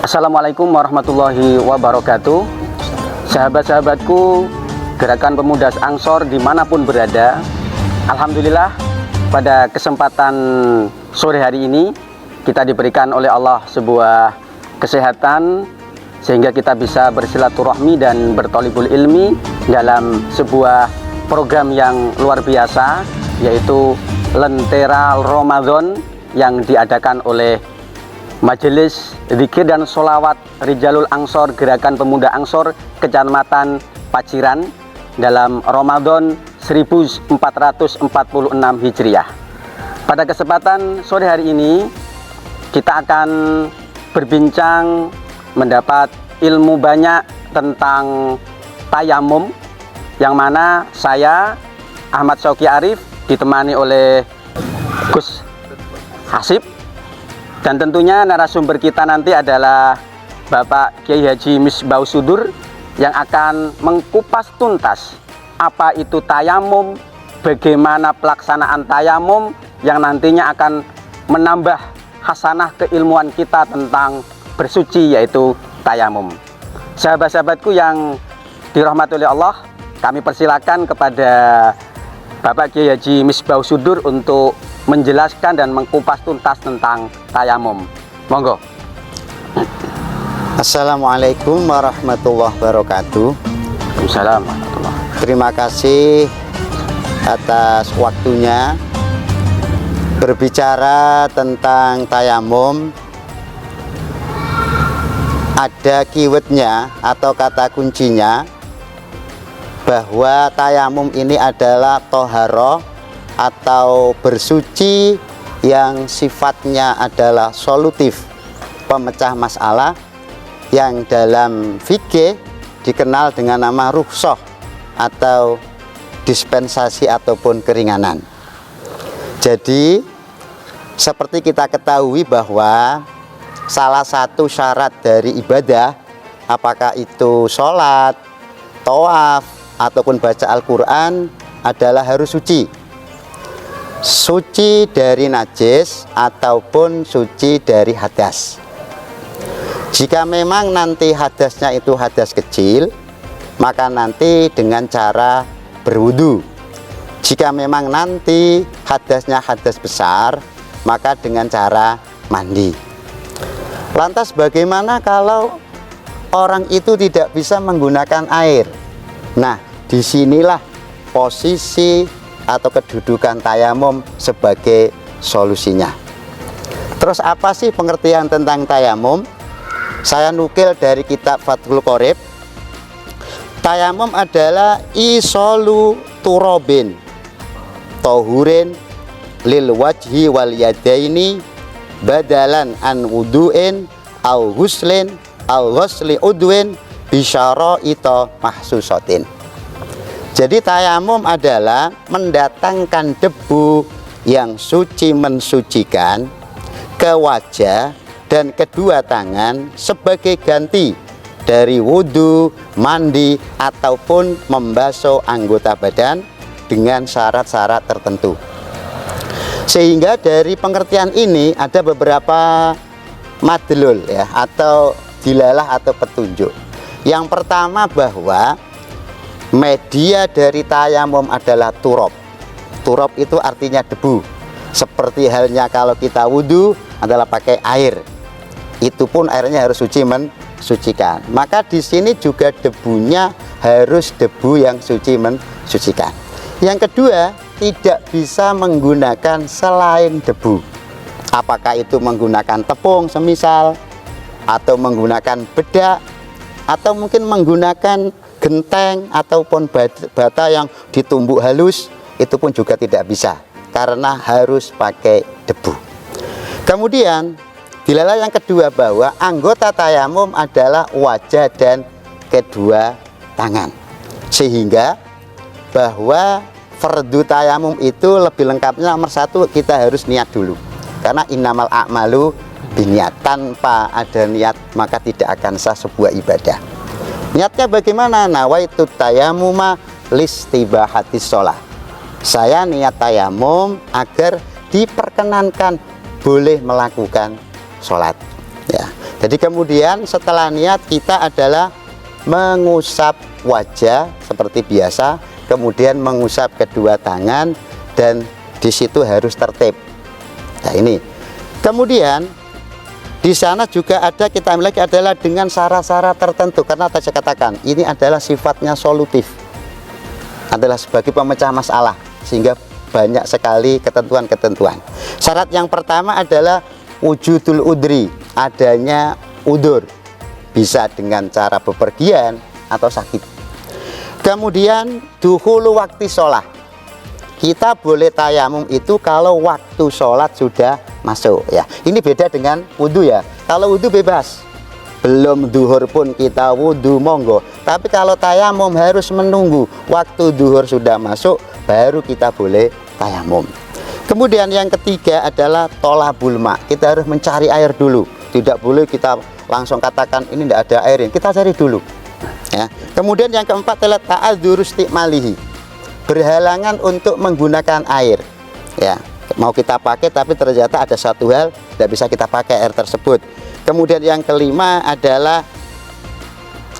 Assalamualaikum warahmatullahi wabarakatuh. Sahabat-sahabatku, Gerakan Pemuda Ansor dimanapun berada, alhamdulillah pada kesempatan sore hari ini kita diberikan oleh Allah sebuah kesehatan sehingga kita bisa bersilaturahmi dan bertolibul ilmi dalam sebuah program yang luar biasa, yaitu Lentera Ramadan yang diadakan oleh Majelis Zikir dan Sholawat Rijalul Ansor Gerakan Pemuda Ansor Kecamatan Paciran dalam Ramadan 1446 Hijriah. Pada kesempatan sore hari ini kita akan berbincang, mendapat ilmu banyak tentang tayamum, yang mana saya Ahmad Syauqi Arif ditemani oleh Gus Hasib. Dan tentunya narasumber kita nanti adalah Bapak Kiai Haji Misbah Sudur yang akan mengkupas tuntas apa itu tayamum, bagaimana pelaksanaan tayamum yang nantinya akan menambah hasanah keilmuan kita tentang bersuci, yaitu tayamum. Sahabat-sahabatku yang dirahmati oleh Allah, kami persilakan kepada Bapak Kiai Haji Misbah Sudur untuk menjelaskan dan mengkupas tuntas tentang tayamum. Monggo. Assalamualaikum warahmatullahi wabarakatuh. Waalaikumsalam warahmatullahi. Terima kasih atas waktunya berbicara tentang tayamum. Ada keywordnya atau kata kuncinya bahwa tayamum ini adalah toharoh atau bersuci yang sifatnya adalah solutif, pemecah masalah, yang dalam fikih dikenal dengan nama rukhsah atau dispensasi ataupun keringanan. Jadi seperti kita ketahui bahwa salah satu syarat dari ibadah, apakah itu sholat, tawaf ataupun baca Al-Quran, adalah harus suci dari najis ataupun suci dari hadas. Jika memang nanti hadasnya itu hadas kecil, maka nanti dengan cara berwudu. Jika memang nanti hadasnya hadas besar, maka dengan cara mandi. Lantas bagaimana kalau orang itu tidak bisa menggunakan air? Nah, disinilah posisi atau kedudukan tayamum sebagai solusinya. Terus apa sih pengertian tentang tayamum? Saya nukil dari kitab Fathul Qorib. Tayamum adalah isolu turobin tohurin lil wajhi wal yadaini badalan an wudu'in au huslin au ghusli udwin bisyara ito mahsusatin. Jadi tayamum adalah mendatangkan debu yang suci mensucikan ke wajah dan kedua tangan sebagai ganti dari wudhu, mandi, ataupun membasuh anggota badan dengan syarat-syarat tertentu. Sehingga dari pengertian ini ada beberapa madlul ya, atau dilalah atau petunjuk. Yang pertama bahwa media dari tayamum adalah turab. Turab itu artinya debu. Seperti halnya kalau kita wudhu adalah pakai air. Itu pun airnya harus suci mensucikan. Maka di sini juga debunya harus debu yang suci mensucikan. Yang kedua, tidak bisa menggunakan selain debu. Apakah itu menggunakan tepung semisal, atau menggunakan bedak, atau mungkin menggunakan genteng ataupun bata yang ditumbuk halus, itu pun juga tidak bisa karena harus pakai debu. Kemudian dilalah yang kedua bahwa anggota tayamum adalah wajah dan kedua tangan, sehingga bahwa fardu tayamum itu lebih lengkapnya nomor satu, kita harus niat dulu, karena innamal a'malu biniat. Tanpa ada niat maka tidak akan sah sebuah ibadah. Niatnya bagaimana? Nawaitu tayamuma listibahatis sholat. Saya niat tayamum agar diperkenankan boleh melakukan sholat. Ya. Jadi kemudian setelah niat kita adalah mengusap wajah seperti biasa, kemudian mengusap kedua tangan, dan di situ harus tertib. Nah ini. Kemudian di sana juga ada, kita ambil lagi adalah dengan syarat-syarat tertentu, karena tadi saya katakan ini adalah sifatnya solutif, adalah sebagai pemecah masalah, sehingga banyak sekali ketentuan-ketentuan. Syarat yang pertama adalah wujudul udri, adanya udur, bisa dengan cara bepergian atau sakit. Kemudian duhulu waktu sholat, kita boleh tayamum itu kalau waktu sholat sudah masuk ya. Ini beda dengan wudhu ya. Kalau wudhu bebas, belum duhur pun kita wudhu monggo. Tapi kalau tayamum harus menunggu waktu duhur sudah masuk, baru kita boleh tayamum. Kemudian yang ketiga adalah tolabul ma. Kita harus mencari air dulu. Tidak boleh kita langsung katakan ini tidak ada airin. Kita cari dulu. Ya. Kemudian yang keempat adalah ta'adzur istikmalihi. Berhalangan untuk menggunakan air. Ya. Mau kita pakai tapi ternyata ada satu hal tidak bisa kita pakai air tersebut. Kemudian yang kelima adalah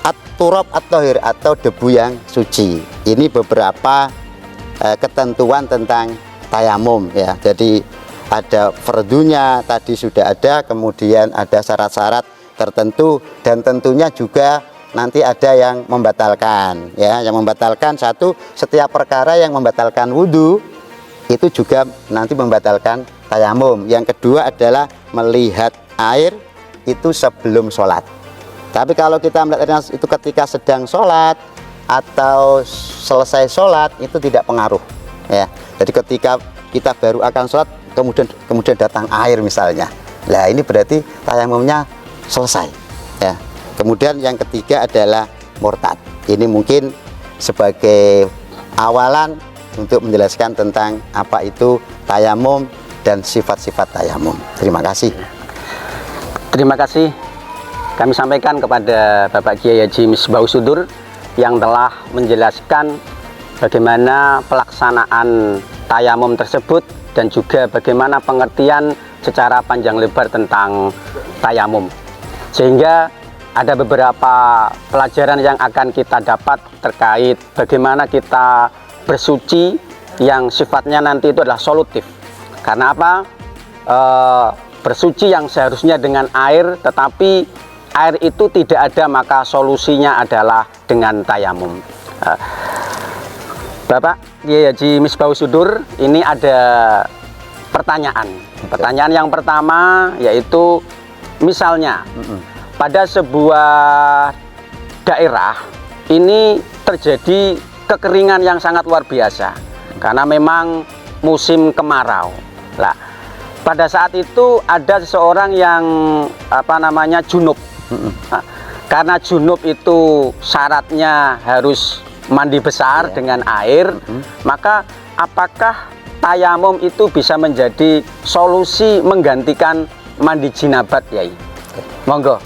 at-turab at-tahir atau debu yang suci. Ini beberapa ketentuan tentang tayamum ya. Jadi ada fardunya tadi sudah ada, kemudian ada syarat-syarat tertentu, dan tentunya juga nanti ada yang membatalkan ya. Yang membatalkan satu, setiap perkara yang membatalkan wudhu itu juga nanti membatalkan tayamum. Yang kedua adalah melihat air itu sebelum sholat. Tapi kalau kita melihat itu ketika sedang sholat atau selesai sholat, itu tidak pengaruh ya. Jadi ketika kita baru akan sholat kemudian datang air misalnya, nah ini berarti tayamumnya selesai ya. Kemudian yang ketiga adalah murtad. Ini mungkin sebagai awalan untuk menjelaskan tentang apa itu tayamum dan sifat-sifat tayamum. Terima kasih. Terima kasih kami sampaikan kepada Bapak Kiai Haji Misbahus Sudur yang telah menjelaskan bagaimana pelaksanaan tayamum tersebut dan juga bagaimana pengertian secara panjang lebar tentang tayamum. Sehingga ada beberapa pelajaran yang akan kita dapat terkait bagaimana kita bersuci yang sifatnya nanti itu adalah solutif. Karena apa? Bersuci yang seharusnya dengan air, tetapi air itu tidak ada, maka solusinya adalah dengan tayamum. Bapak Kiai Haji Misbahus Sudur, ini ada pertanyaan. Pertanyaan yang pertama yaitu misalnya pada sebuah daerah ini terjadi kekeringan yang sangat luar biasa karena memang musim kemarau. Lah, pada saat itu ada seseorang yang junub. Nah, karena junub itu syaratnya harus mandi besar dengan air, maka apakah tayamum itu bisa menjadi solusi menggantikan mandi jinabat, Yai? Monggo.